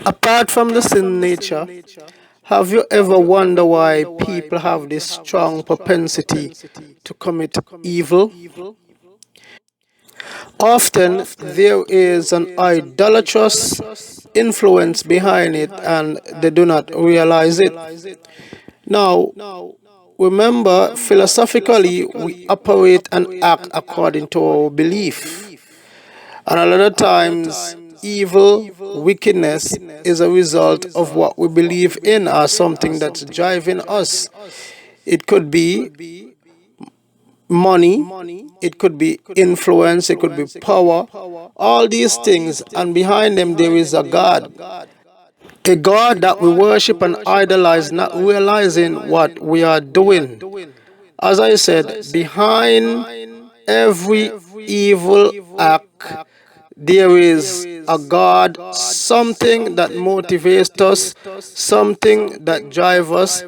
Apart from the sin nature, have you ever wondered why people have this strong propensity to commit evil? Often there is an idolatrous influence behind it and they do not realize it. Now, remember, philosophically, we operate and act according to our belief. And a lot of times, evil, wickedness is a result of what we believe in or something that's driving us. It could be money, it could be influence, it could be power, all these things, and behind them there is a God. A God that we worship and idolize, not realizing what we are doing. As I said, behind every evil act, there is a God, something that motivates us, something that drives us,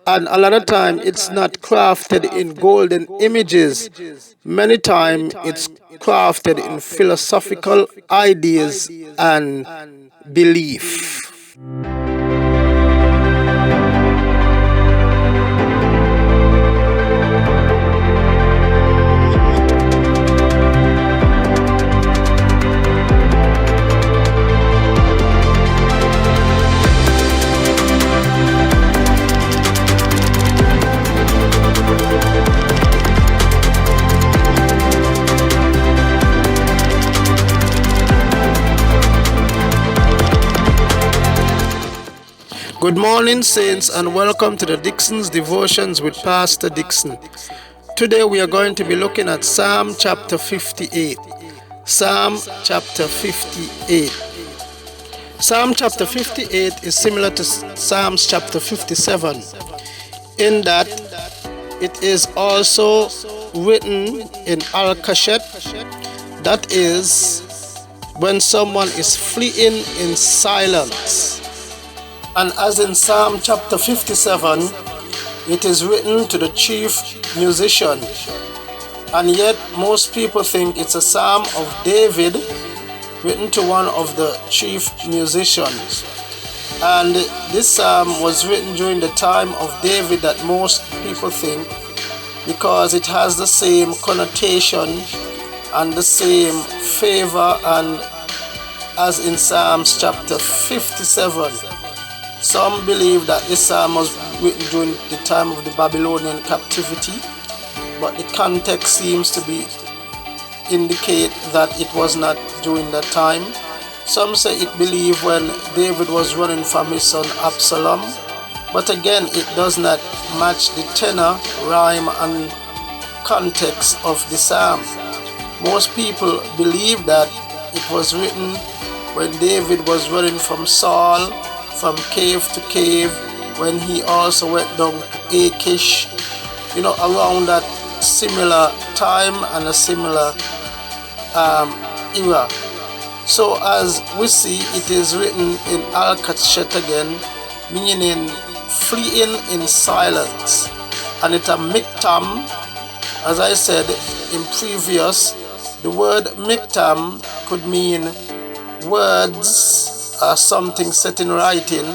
and a lot of time it's not crafted in golden images. Many times it's crafted in philosophical ideas and belief. Good morning, saints, and welcome to the Dixon's Devotions with Pastor Dixon. Today we are going to be looking at Psalm chapter 58. Psalm chapter 58. Psalm chapter 58 is similar to Psalms chapter 57 in that it is also written in al-kashet, that is, when someone is fleeing in silence. And as in Psalm chapter 57, it is written to the chief musician. And yet most people think it's a Psalm of David written to one of the chief musicians. And this psalm was written during the time of David that most people think, because it has the same connotation and the same favor and as in Psalms chapter 57. Some believe that this psalm was written during the time of the Babylonian captivity, but the context seems to be indicate that it was not during that time. Some say it believed when David was running from his son Absalom, but again it does not match the tenor, rhyme and context of the psalm. Most people believe that it was written when David was running from Saul, from cave to cave, when he also went down to Achish, around that similar time and a similar era. So as we see, it is written in al-kashet again, meaning fleeing in silence, and it's a miktam. As I said in previous, the word miktam could mean words, something set in writing,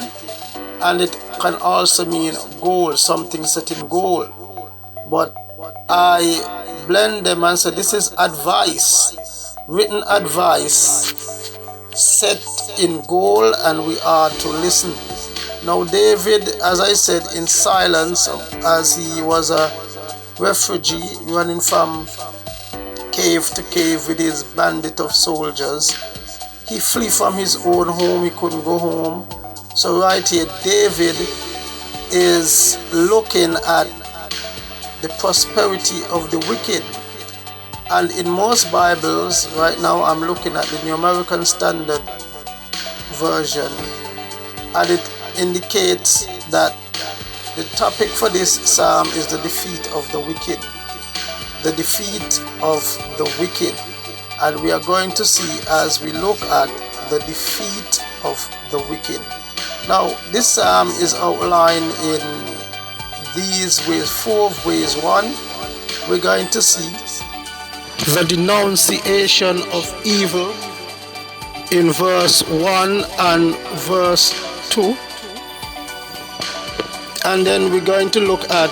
and it can also mean gold, something set in gold. But I blend them and say this is advice, written advice set in gold, and we are to listen. Now David, as I said, in silence, as he was a refugee running from cave to cave with his bandit of soldiers, he flee from his own home, he couldn't go home. So right here, David is looking at the prosperity of the wicked. And in most Bibles, right now I'm looking at the New American Standard Version, and it indicates that the topic for this psalm is the defeat of the wicked. The defeat of the wicked. And we are going to see as we look at the defeat of the wicked. Now, this psalm is outlined in these ways, 4 ways. One, we're going to see the denunciation of evil. in verse 1 and verse 2. And then we're going to look at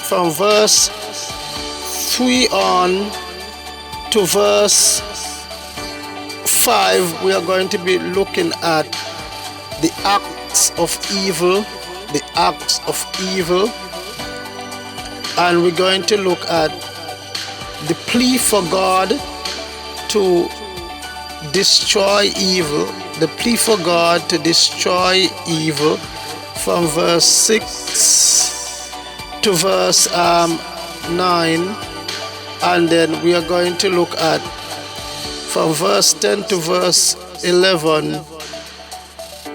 from verse 3 on to verse 5. We are going to be looking at the acts of evil, the acts of evil. And we're going to look at the plea for God to destroy evil, the plea for God to destroy evil, from verse 6 to verse 9. And then we are going to look at from verse 10 to verse 11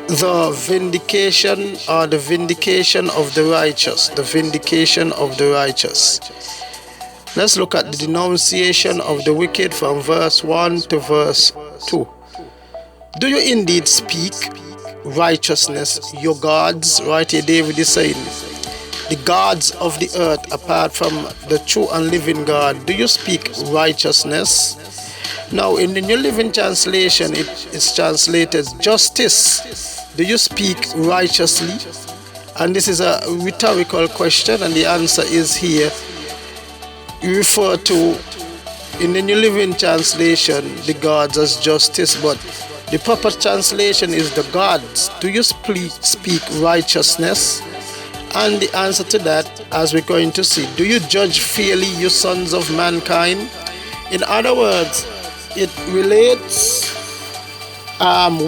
the vindication, or the vindication of the righteous, the vindication of the righteous. Let's look at the denunciation of the wicked from verse 1 to verse 2. Do you indeed speak righteousness, your gods? Right here David is saying, the gods of the earth apart from the true and living God, do you speak righteousness? Now in the New Living Translation it is translated justice. Do you speak righteously? And this is a rhetorical question, and the answer is here. You refer to, in the New Living Translation, the gods as justice, but the proper translation is the gods. Do you speak righteousness? And the answer to that, as we're going to see, do you judge fairly, you sons of mankind? In other words, it relates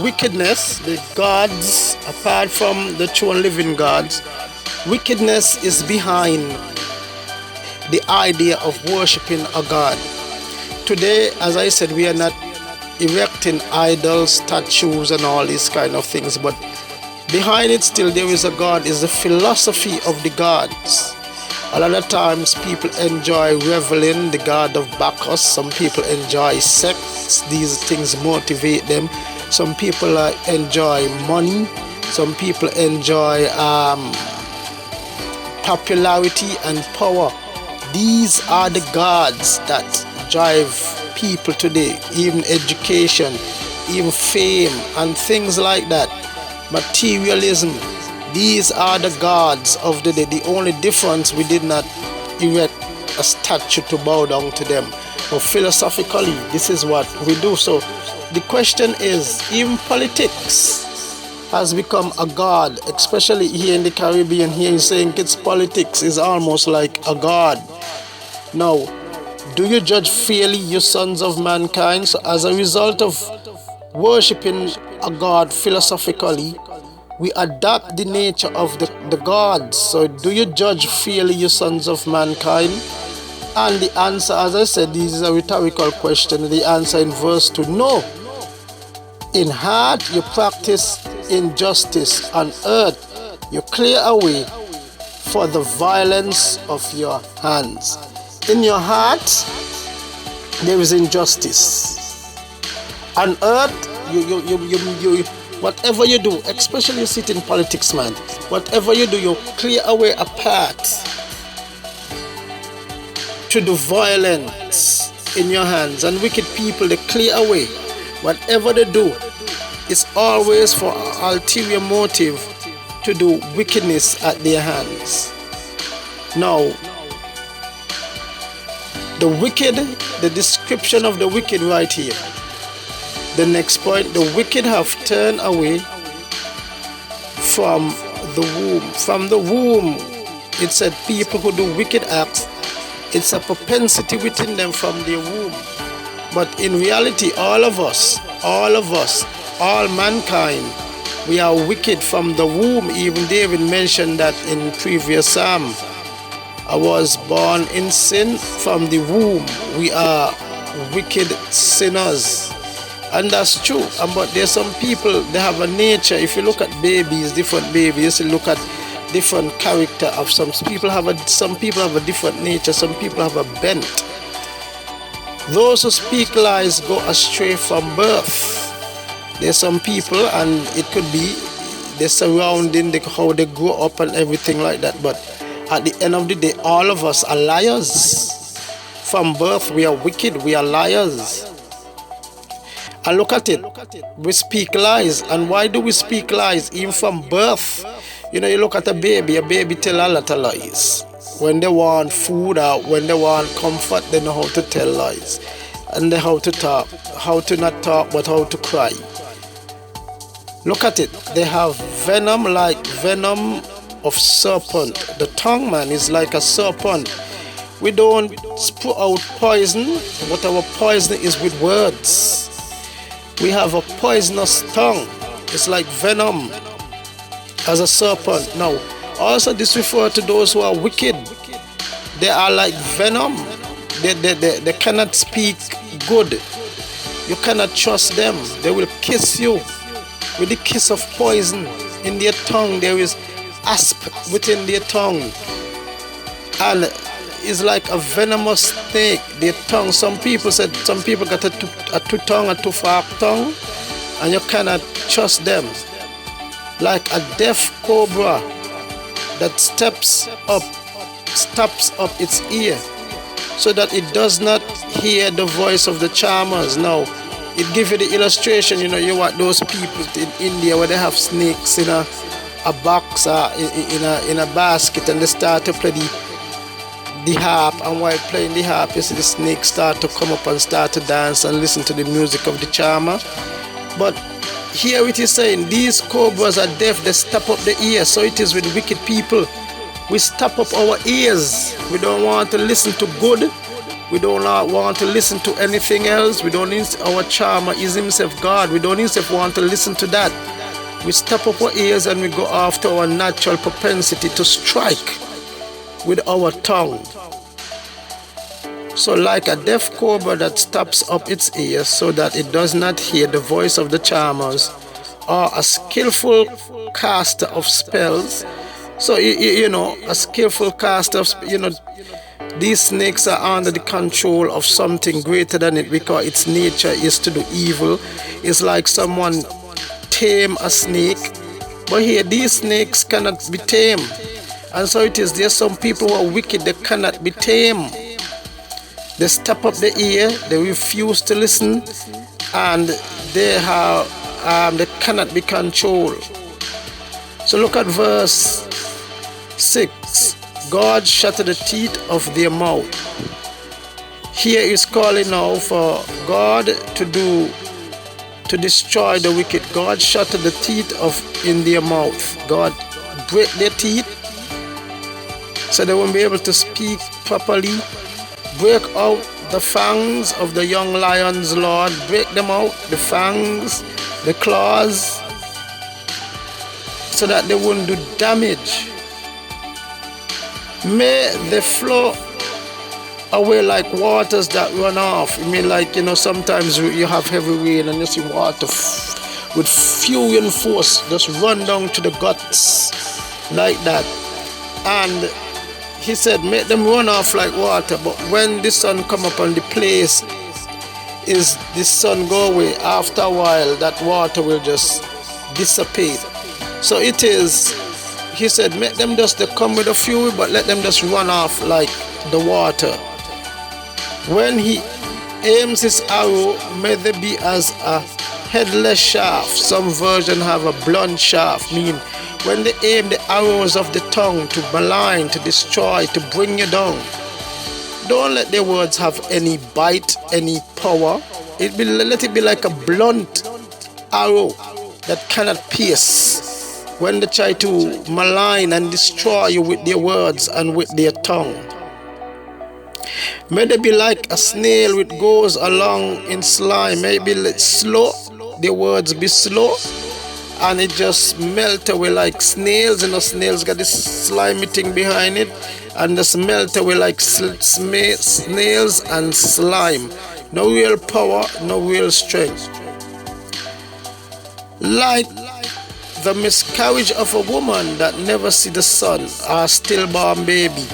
wickedness, the gods apart from the true and living gods. Wickedness is behind the idea of worshiping a god. Today, as I said, we are not erecting idols, statues and all these kind of things, but behind it still there is a god, is the philosophy of the gods. A lot of times people enjoy reveling, the god of Bacchus. Some people enjoy sex, these things motivate them. Some people enjoy money. Some people enjoy popularity and power. These are the gods that drive people today, even education, even fame and things like that. Materialism, these are the gods of the day. The only difference, we did not erect a statue to bow down to them. But philosophically, this is what we do. So the question is, even politics has become a god, especially here in the Caribbean. Here is saying it's politics is almost like a god. Now, do you judge fairly, you sons of mankind? So as a result of worshipping a god philosophically, we adapt the nature of the gods. So do you judge fairly, you sons of mankind? And the answer, as I said, this is a rhetorical question. The answer in verse 2, no. In heart you practice injustice, on earth you clear away for the violence of your hands. In your heart there is injustice. On earth, you whatever you do, especially you sit in politics, man, whatever you do, you clear away a path to the violence in your hands. And wicked people, they clear away. Whatever they do, it's always for an ulterior motive to do wickedness at their hands. Now, the wicked, the description of the wicked right here. The next point, the wicked have turned away from the womb. From the womb, it said people who do wicked acts, it's a propensity within them from their womb. But in reality, all of us, all mankind, we are wicked from the womb. Even David mentioned that in previous psalm. I was born in sin from the womb. We are wicked sinners. And that's true. But there's some people, they have a nature. If you look at babies, different babies, you look at different character of some people have a different nature. Some people have a bent. Those who speak lies go astray from birth. There's some people, and it could be the surrounding, how they grow up and everything like that. But at the end of the day, all of us are liars. From birth, we are wicked, we are liars. And look at it. We speak lies. And why do we speak lies? Even from birth. You look at a baby tell a lot of lies. When they want food or when they want comfort, they know how to tell lies. And they how to talk. How to not talk, but how to cry. Look at it. They have venom like venom of serpent. The tongue, man, is like a serpent. We don't put out poison, but our poison is with words. We have a poisonous tongue. It's like venom as a serpent. Now, also this refers to those who are wicked. They are like venom. They cannot speak good. You cannot trust them. They will kiss you with the kiss of poison. In their tongue there is asp within their tongue. And it's like a venomous snake. Their tongue. Some people got a two-tongue, a two-fork tongue, and you cannot trust them. Like a deaf cobra that stops up its ear so that it does not hear the voice of the charmers. Now, it gives you the illustration. You want those people in India where they have snakes in a box or in a basket, and they start to play the harp, and while playing the harp, you see the snakes start to come up and start to dance and listen to the music of the charmer. But here it is saying these cobras are deaf, they stop up the ears. So it is with wicked people. We stop up our ears. We don't want to listen to good. We don't want to listen to anything else. We don't need our charmer is himself God. We don't himself want to listen to that. We stop up our ears and we go after our natural propensity to strike with our tongue. So like a deaf cobra that stops up its ears so that it does not hear the voice of the charmers, or a skillful caster of spells. So a skillful caster of these snakes are under the control of something greater than it, because its nature is to do evil. It's like someone tame a snake, but here these snakes cannot be tamed. And so it is, there's some people who are wicked, they cannot be tamed. They stop up the ear, they refuse to listen, and they cannot be controlled. So look at verse 6. God shattered the teeth of their mouth. Here is calling now for God to destroy the wicked. God shattered the teeth in their mouth. God break their teeth so they won't be able to speak properly. Break out the fangs of the young lions, Lord. Break them out, the fangs, the claws, so that they won't do damage. May they flow away like waters that run off. I mean, like, sometimes you have heavy rain and you see water with fury and force just run down to the guts like that. And he said, make them run off like water, but when the sun come up on the place, is the sun go away, after a while that water will just dissipate. So it is, he said, make them just, they come with a fury, but let them just run off like the water. When he aims his arrow, may they be as a headless shaft. Some versions have a blunt shaft, meaning when they aim the arrows of the tongue to malign, to destroy, to bring you down. Don't let their words have any bite, any power. Let it be like a blunt arrow that cannot pierce when they try to malign and destroy you with their words and with their tongue. May they be like a snail which goes along in slime. Maybe slow, their words be slow, and it just melt away like snails. Snails got this slimy thing behind it, and just melt away like snails and slime. No real power, no real strength. Like the miscarriage of a woman that never see the sun, or stillborn baby.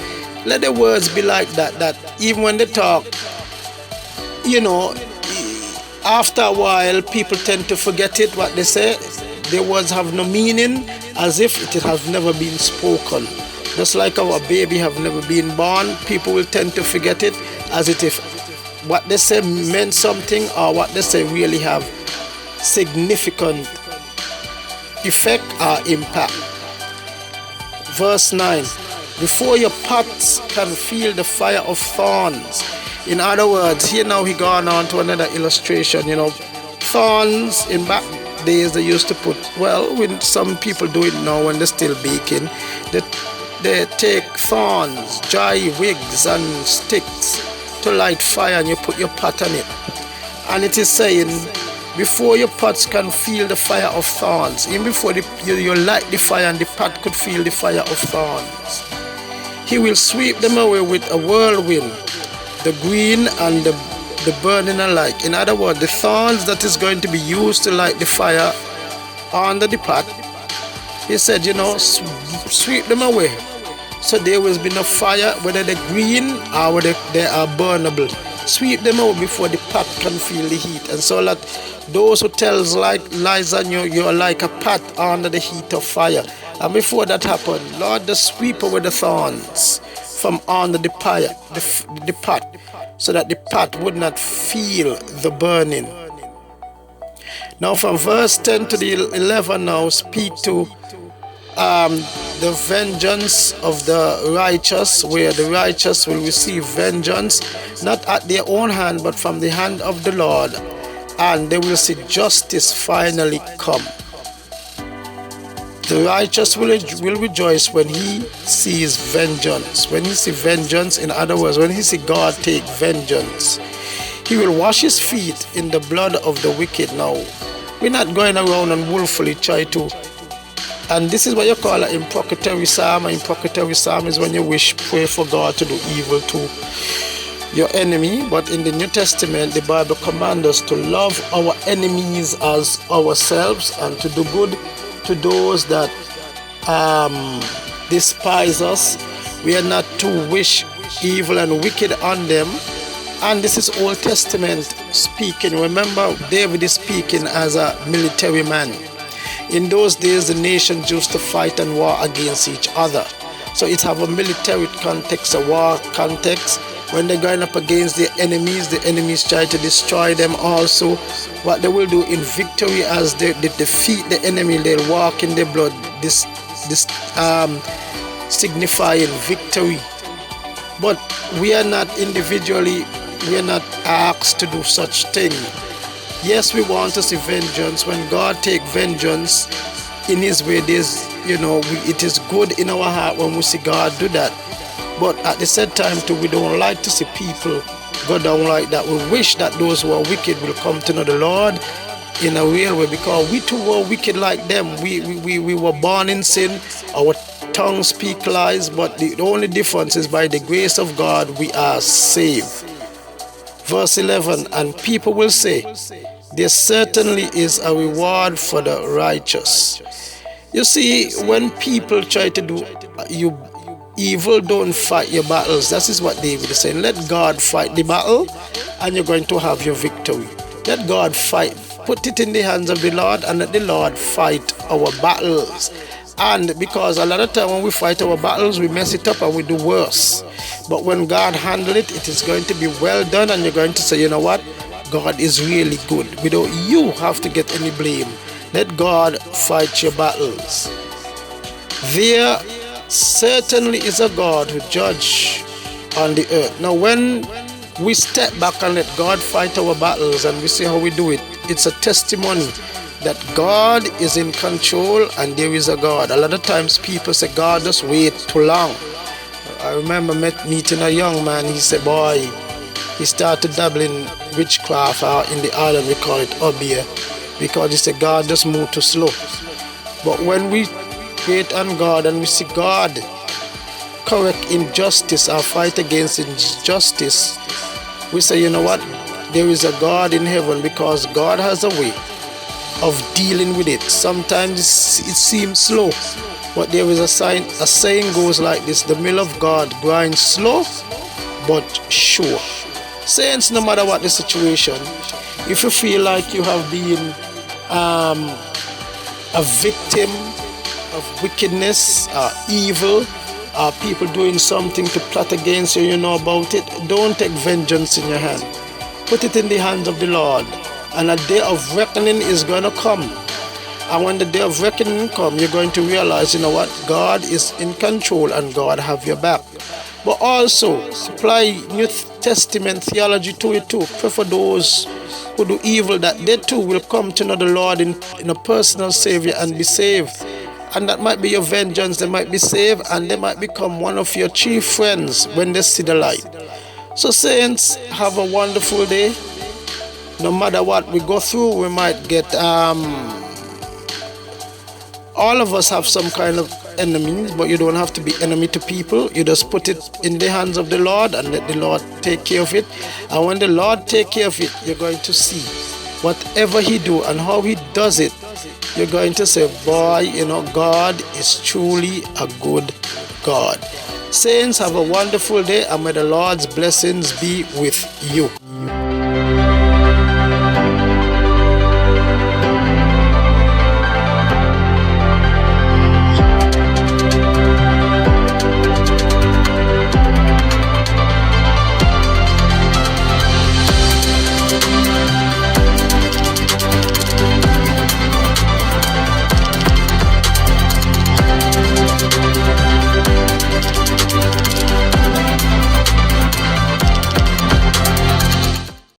Let the words be like that even when they talk, after a while people tend to forget it, what they say. The words have no meaning, as if it has never been spoken. Just like our baby have never been born, people will tend to forget it as if what they say meant something, or what they say really have significant effect or impact. Verse 9, before your pots can feel the fire of thorns. In other words, here now he gone on to another illustration. Thorns in back days they used to put, well, when some people do it now when they're still baking, they take thorns, dry wigs and sticks to light fire, and you put your pot on it. And it is saying, before your pots can feel the fire of thorns, even before you light the fire and the pot could feel the fire of thorns, he will sweep them away with a whirlwind, the green and the burning alike. In other words, the thorns that is going to be used to light the fire under the pot, he said, sweep them away. So there will be no fire, whether they're green or whether they are burnable. Sweep them out before the pot can feel the heat. And so that those who tells lies on you, you're like a pot under the heat of fire. And before that happened, Lord, just sweep away the thorns from under the fire, the pot, so that the pot would not feel the burning. Now from verse 10 to the 11 now speak to the vengeance of the righteous, where the righteous will receive vengeance, not at their own hand, but from the hand of the Lord, and they will see justice finally come. The righteous will rejoice when he sees vengeance. When he sees vengeance, in other words, when he sees God take vengeance, he will wash his feet in the blood of the wicked. Now, we're not going around and willfully try to. And this is what you call an imprecatory psalm. An imprecatory psalm is when you pray for God to do evil to your enemy. But in the New Testament, the Bible commands us to love our enemies as ourselves and to do good to those that despise us. We are not to wish evil and wicked on them. And this is Old Testament speaking. Remember, David is speaking as a military man. In those days, the nations used to fight and war against each other. So it have a military context, a war context. When they're going up against the enemies try to destroy them also. What they will do in victory, as they defeat the enemy, they'll walk in their blood, this signifying victory. But we are not individually, we are not asked to do such thing. Yes, we want to see vengeance. When God take vengeance in his way, it is good in our heart when we see God do that. But at the same time too, we don't like to see people go down like that. We wish that those who are wicked will come to know the Lord in a real way, because we too were wicked like them. We were born in sin. Our tongues speak lies, but the only difference is by the grace of God we are saved. Verse 11, and people will say, there certainly is a reward for the righteous. You see, when people try to do you evil, don't fight your battles. That is what David is saying. Let God fight the battle and you're going to have your victory. Let God fight. Put it in the hands of the Lord and let the Lord fight our battles. And because a lot of time when we fight our battles, we mess it up and we do worse. But when God handles it, it is going to be well done, and you're going to say, you know what? God is really good. Without you have to get any blame. Let God fight your battles. There certainly is a God who judges on the earth. Now when we step back and let God fight our battles and we see how we do it, it's a testimony that God is in control and there is a God. A lot of times people say God just wait too long. I remember meeting a young man. He said, boy, he started dabbling witchcraft in the island. We call it Obia, because he said God just moved too slow. But when we wait on God and we see God correct injustice or fight against injustice, we say, you know what? There is a God in heaven, because God has a way of dealing with it. Sometimes it seems slow, but there is a saying goes like this: the mill of God grinds slow but sure. Saints, no matter what the situation, if you feel like you have been a victim of wickedness, evil, people doing something to plot against you, you know about it, don't take vengeance in your hand. put it in the hands of the Lord. And a day of reckoning is going to come. And when the day of reckoning comes, you're going to realize, you know what, God is in control and God have your back. But also, apply New Testament theology to it too. Pray for those who do evil, that they too will come to know the Lord in a personal Savior and be saved. And that might be your vengeance. They might be saved and they might become one of your chief friends when they see the light. So saints, have a wonderful day. No matter what we go through, we might get all of us have some kind of enemies, but you don't have to be enemy to people. You just put it in the hands of the Lord and let the Lord take care of it. And when the Lord take care of it, you're going to see whatever he do and how he does it. You're going to say, boy, you know, God is truly a good God. Saints, have a wonderful day, and may the Lord's blessings be with you.